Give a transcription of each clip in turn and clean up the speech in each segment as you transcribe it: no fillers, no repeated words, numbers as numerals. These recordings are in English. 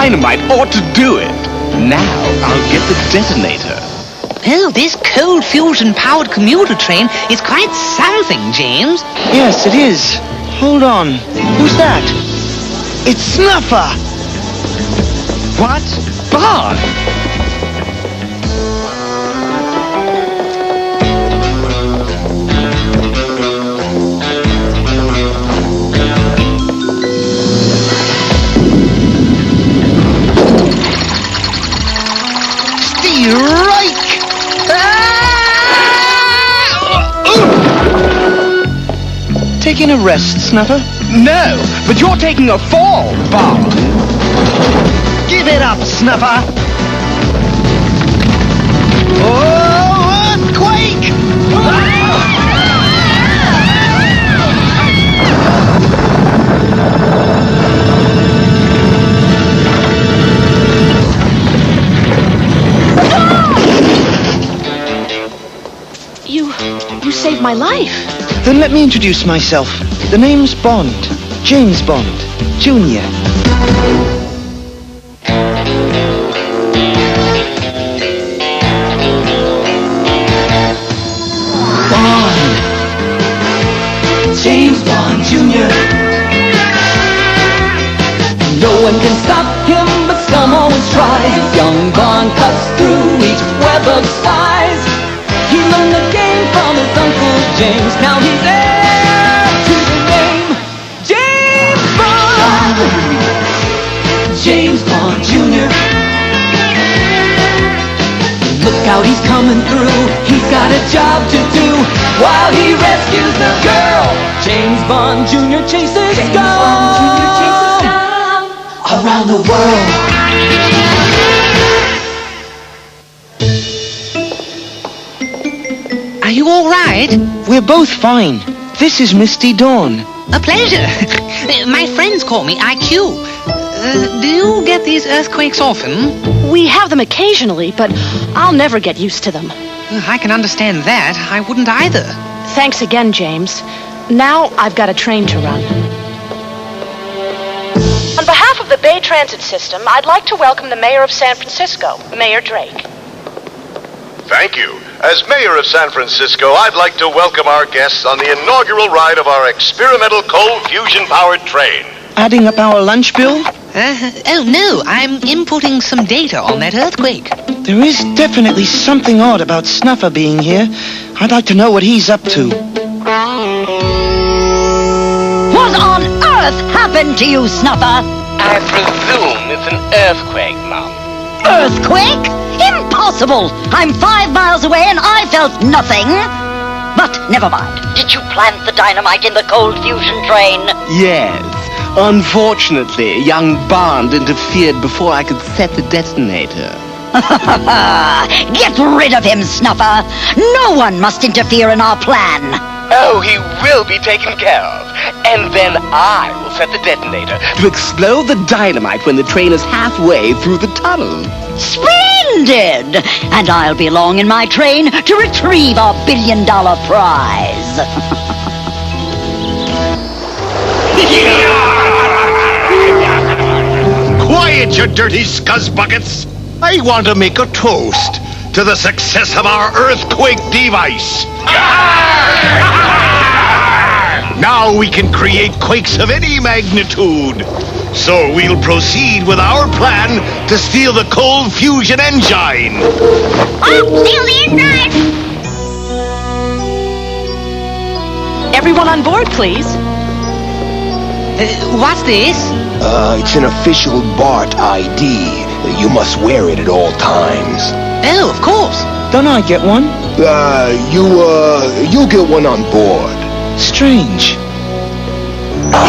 dynamite ought to do it. Now I'll get the detonator. Oh, this cold fusion-powered commuter train is quite something, James. Yes, it is. Hold on. Who's that? It's Snuffer! What? Bond! Taking a rest, Snuffer? No, but you're taking a fall, Bond. Give it up, Snuffer! Oh, earthquake! You saved my life. Then let me introduce myself. The name's Bond. James Bond, Jr. Bond. James Bond, Jr. No one can stop him, but some always try. Young Bond cuts through each web of spies. He learned the game from his Uncle James. Now he's heir to the name James Bond. James Bond Jr. Look out, he's coming through. He's got a job to do while he rescues the girl. James Bond Jr. chases scum around the world. Are you all right? We're both fine. This is Misty Dawn. A pleasure. My friends call me IQ. Do you get these earthquakes often? We have them occasionally, but I'll never get used to them. I can understand that. I wouldn't either. Thanks again, James. Now I've got a train to run. On behalf of the Bay Transit System, I'd like to welcome the Mayor of San Francisco, Mayor Drake. Thank you. As Mayor of San Francisco, I'd like to welcome our guests on the inaugural ride of our experimental cold fusion-powered train. Adding up our lunch bill? Oh, no. I'm inputting some data on that earthquake. There is definitely something odd about Snuffer being here. I'd like to know what he's up to. What on earth happened to you, Snuffer? I presume it's an earthquake, Mom. Earthquake? Impossible! I'm 5 miles away and I felt nothing. But never mind. Did you plant the dynamite in the cold fusion train? Yes. Unfortunately, young Bond interfered before I could set the detonator. Get rid of him, Snuffer. No one must interfere in our plan. Oh, he will be taken care of. And then I will set the detonator to explode the dynamite when the train is halfway through the tunnel. Splendid! And I'll be along in my train to retrieve our billion-dollar prize. Quiet, you dirty scuzzbuckets! I want to make a toast to the success of our earthquake device. Now we can create quakes of any magnitude. So we'll proceed with our plan to steal the cold fusion engine. I'll steal the engine! Everyone on board, please. What's this? It's an official BART ID. You must wear it at all times. Oh, of course. Don't I get one? You'll get one on board. Strange.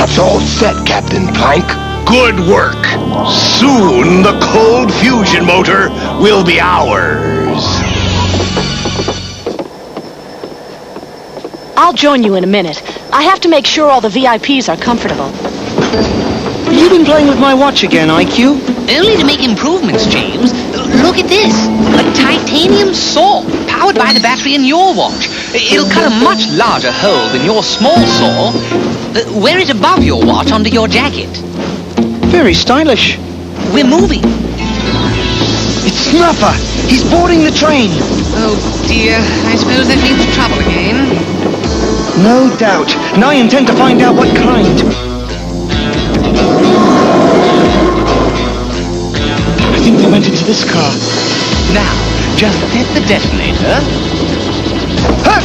It's all set, Captain Plank. Good work. Soon the cold fusion motor will be ours. I'll join you in a minute. I have to make sure all the VIPs are comfortable. You've been playing with my watch again, IQ? Only to make improvements, James. Look at this. A titanium saw powered by the battery in your watch. It'll cut a much larger hole than your small saw. Wear it above your watch under your jacket. Very stylish. We're moving. It's Snuffer! He's boarding the train! Oh, dear. I suppose that means trouble again. No doubt. And I intend to find out what kind. I think they went into this car. Now, just hit the detonator. Ha!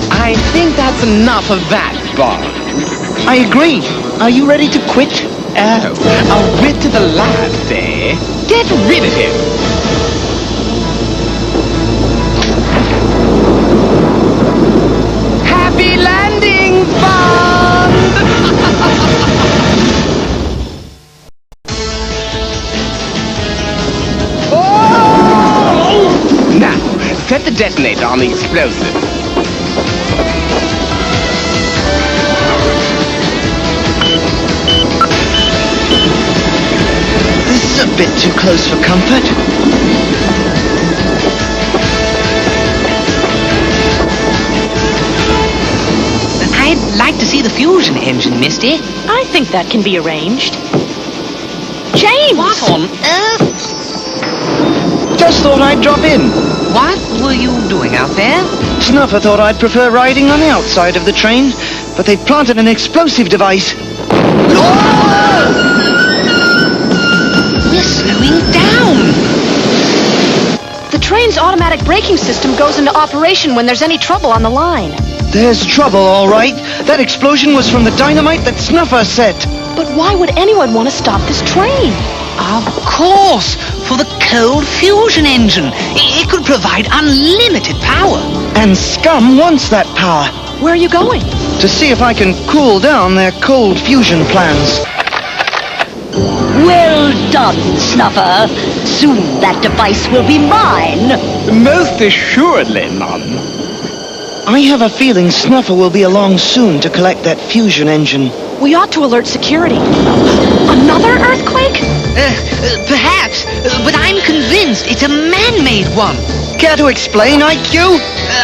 I think that's enough of that, Bob. I agree. Are you ready to quit? Oh, a writ to the last, eh? Get rid of him. Happy landing, Bond! Now, set the detonator on the explosive. This is a bit too close for comfort. I'd like to see the fusion engine, Misty. I think that can be arranged. James! What on earth? Just thought I'd drop in. What were you doing out there? Snuffer thought I'd prefer riding on the outside of the train, but they've planted an explosive device. We're slowing down. The train's automatic braking system goes into operation when there's any trouble on the line. There's trouble, all right. That explosion was from the dynamite that Snuffer set. But why would anyone want to stop this train? Of course, for the cold fusion engine. It could provide unlimited power. And Scum wants that power. Where are you going? To see if I can cool down their cold fusion plans. Well done, Snuffer. Soon that device will be mine. Most assuredly, Mum. I have a feeling Snuffer will be along soon to collect that fusion engine. We ought to alert security. Another earthquake? Perhaps, but I'm convinced it's a man-made one. Care to explain, IQ?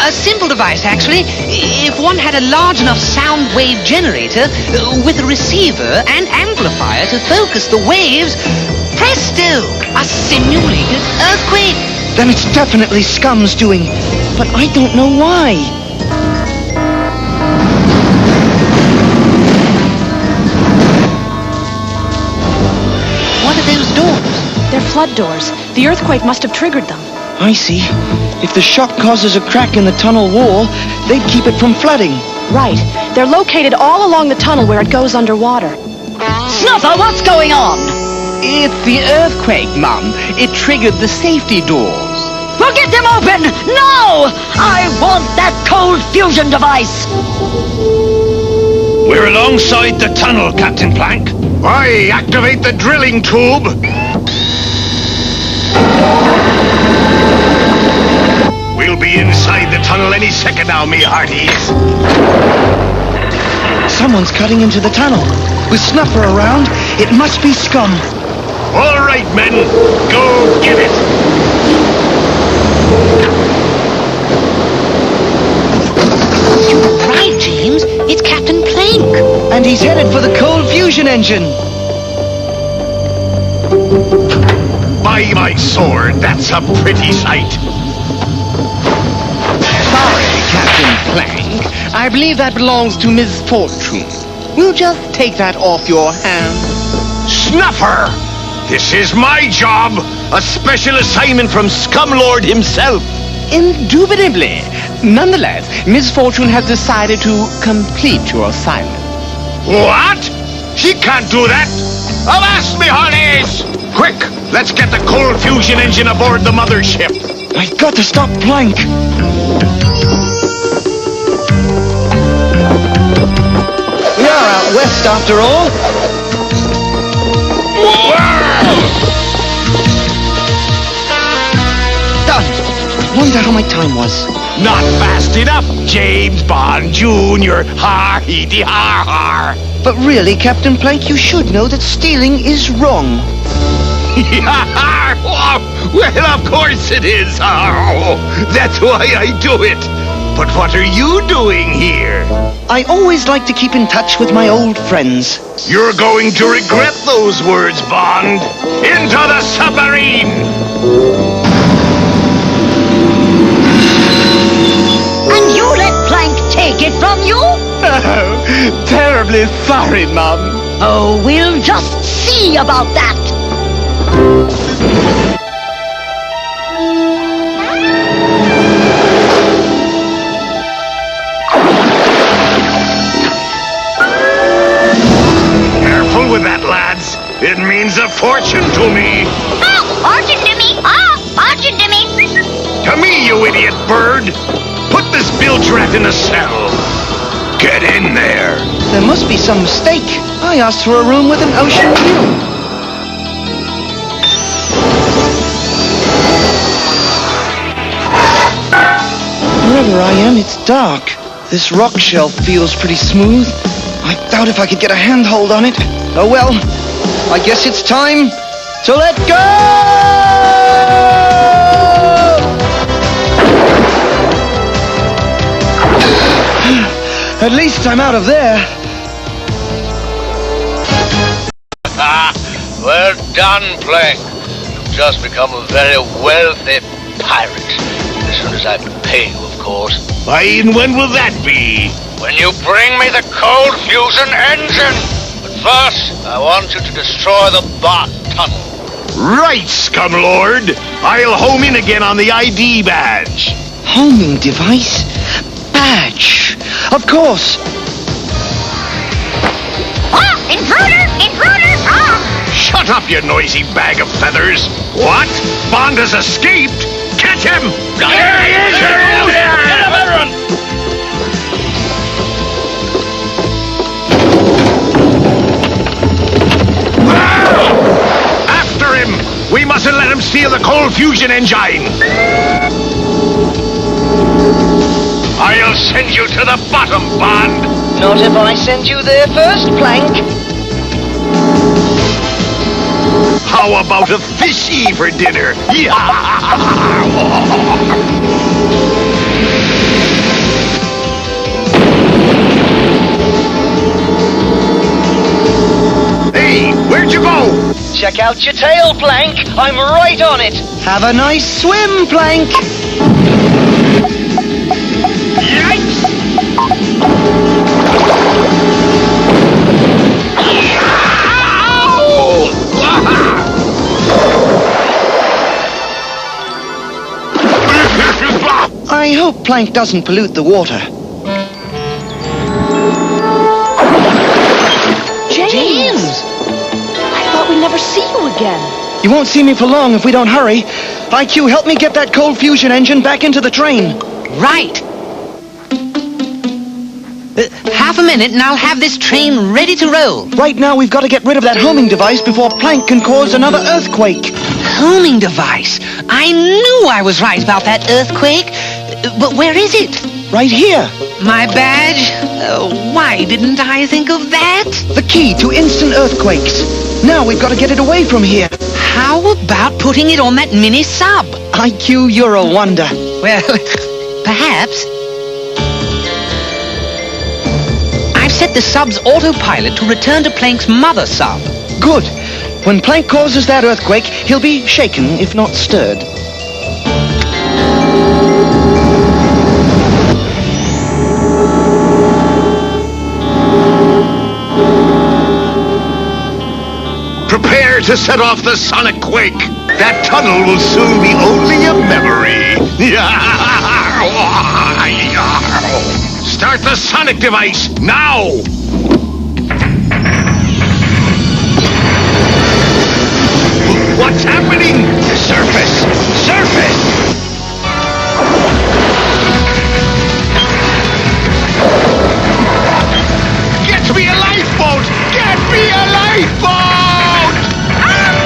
A simple device, actually. If one had a large enough sound wave generator with a receiver and amplifier to focus the waves, presto! A simulated earthquake. Then it's definitely Scum's doing. But I don't know why. What are those doors? They're flood doors. The earthquake must have triggered them. I see. If the shock causes a crack in the tunnel wall, they'd keep it from flooding. Right. They're located all along the tunnel where it goes underwater. Snuffer, what's going on? It's the earthquake, Mum. It triggered the safety doors. Well, get them open! No! I want that cold fusion device! We're alongside the tunnel, Captain Plank. Why, activate the drilling tube. We'll be inside the tunnel any second now, me hearties. Someone's cutting into the tunnel. With Snuffer around, it must be Scum. All right, men, go get it. You're right, James. It's Captain Plank. And he's headed for the cold fusion engine. By my sword, that's a pretty sight. Sorry, Captain Plank. I believe that belongs to Miss Fortune. We'll just take that off your hands. Snuffer! This is my job! A special assignment from Scumlord himself! Indubitably. Nonetheless, Miss Fortune has decided to complete your assignment. What? She can't do that! Avast me, hearties! Quick, let's get the cold fusion engine aboard the mothership. I've got to stop Plank. We are out west after all. Done. I wonder how my time was. Not fast enough, James Bond Jr. Har-hee-de-har-har. But really, Captain Plank, you should know that stealing is wrong. Well, of course it is. Oh, that's why I do it. But what are you doing here? I always like to keep in touch with my old friends. You're going to regret those words, Bond. Into the submarine! And you let Plank take it from you? Oh, terribly sorry, Mum. Oh, we'll just see about that. Careful with that, lads. It means a fortune to me. Oh, fortune to me. Oh, fortune to me. To me, you idiot bird. Put this bilge rat in a cell. Get in there. There must be some mistake. I asked for a room with an ocean view. Wherever I am, it's dark. This rock shelf feels pretty smooth. I doubt if I could get a handhold on it. Oh well, I guess it's time to let go! At least I'm out of there. Well done, Plank. You've just become a very wealthy pirate. As soon as I can pay you, of course. Why, and when will that be? When you bring me the cold fusion engine. But first, I want you to destroy the Bart Tunnel. Right, Scumlord. I'll home in again on the ID badge. Homing device? Badge. Of course. Oh, intruder! Intruder! Oh! Shut up, you noisy bag of feathers. What? Bond has escaped? Catch him! There he is! Get him, everyone! After him! We mustn't let him steal the cold fusion engine! I'll send you to the bottom, Bond! Not if I send you there first, Plank. How about a fishy for dinner? Hey, where'd you go? Check out your tail, Plank. I'm right on it. Have a nice swim, Plank. Yikes! I hope Plank doesn't pollute the water. James! I thought we'd never see you again. You won't see me for long if we don't hurry. IQ, help me get that cold fusion engine back into the train. Right. Half a minute and I'll have this train ready to roll. Right now, we've got to get rid of that homing device before Plank can cause another earthquake. Homing device. I knew I was right about that earthquake. But where is it? Right here. My badge? Why didn't I think of that? The key to instant earthquakes. Now we've got to get it away from here. How about putting it on that mini sub? IQ, you're a wonder. Well, perhaps. I've set the sub's autopilot to return to Plank's mother sub. Good. When Plank causes that earthquake, he'll be shaken, if not stirred. Prepare to set off the sonic quake. That tunnel will soon be only a memory. Start the sonic device now. What's happening? Surface! Surface! Get me a lifeboat! Get me a lifeboat!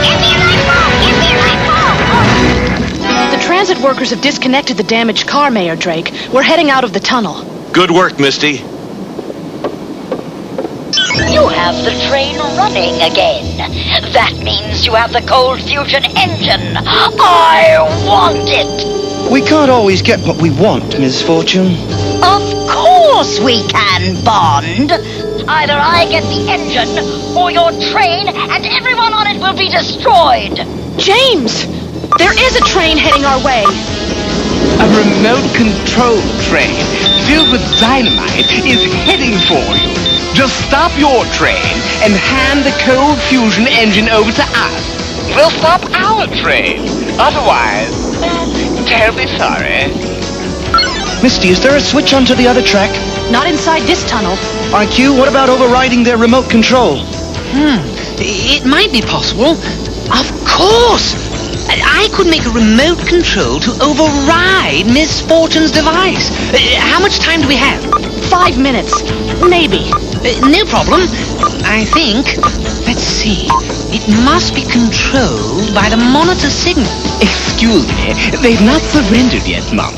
Give me a lifeboat! Give me a lifeboat! The transit workers have disconnected the damaged car, Mayor Drake. We're heading out of the tunnel. Good work, Misty. You have the train running again. That means you have the cold fusion engine. I want it. We can't always get what we want, Miss Fortune. Of course we can, Bond. Either I get the engine, or your train and everyone on it will be destroyed. James! There is a train heading our way. A remote control train filled with dynamite is heading for you. Just stop your train and hand the cold fusion engine over to us. We'll stop our train. Otherwise, terribly sorry. Misty, is there a switch onto the other track? Not inside this tunnel. IQ, what about overriding their remote control? It might be possible. Of course! I could make a remote control to override Miss Fortune's device. How much time do we have? 5 minutes. Maybe. No problem. I think... Let's see. It must be controlled by the monitor signal. Excuse me, they've not surrendered yet, Mom.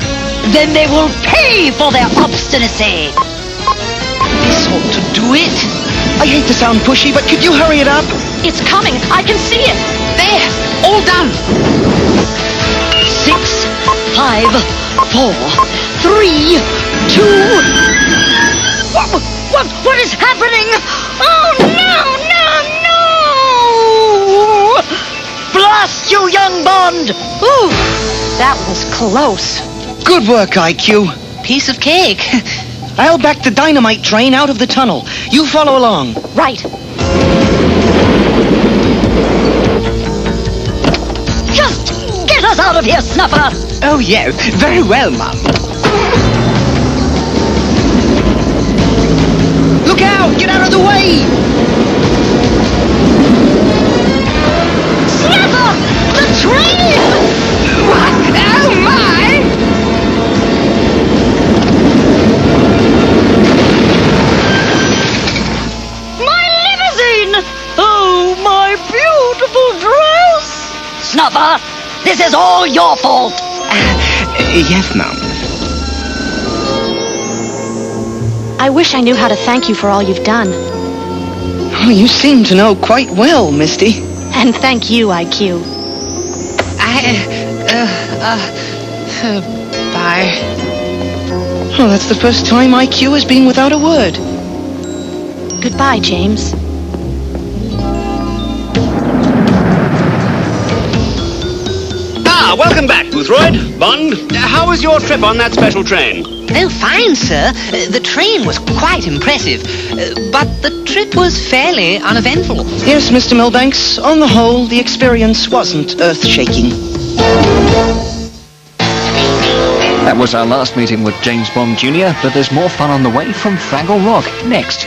Then they will pay for their obstinacy. This ought to do it. I hate to sound pushy, but could you hurry it up? It's coming. I can see it. There. All done. 6, 5, 4, 3, 2... What is happening? Oh, no! Blast you, young Bond! Ooh, that was close. Good work, IQ. Piece of cake. I'll back the dynamite train out of the tunnel. You follow along. Right. Just get us out of here, Snuffer! Oh, yes, very well, Mom. Look out! Get out of the way! Snuffer! The train! What? Oh, my! My limousine! Oh, my beautiful dress! Snuffer, this is all your fault! Yes, Mom. I wish I knew how to thank you for all you've done. Oh, you seem to know quite well, Misty. And thank you, IQ. Bye. Oh, that's the first time IQ has been without a word. Goodbye, James. Welcome back, Boothroyd. Bond, how was your trip on that special train? Oh, fine, sir. The train was quite impressive. But the trip was fairly uneventful. Yes, Mr. Milbanks, on the whole, the experience wasn't earth-shaking. That was our last meeting with James Bond Jr., but there's more fun on the way from Fraggle Rock next.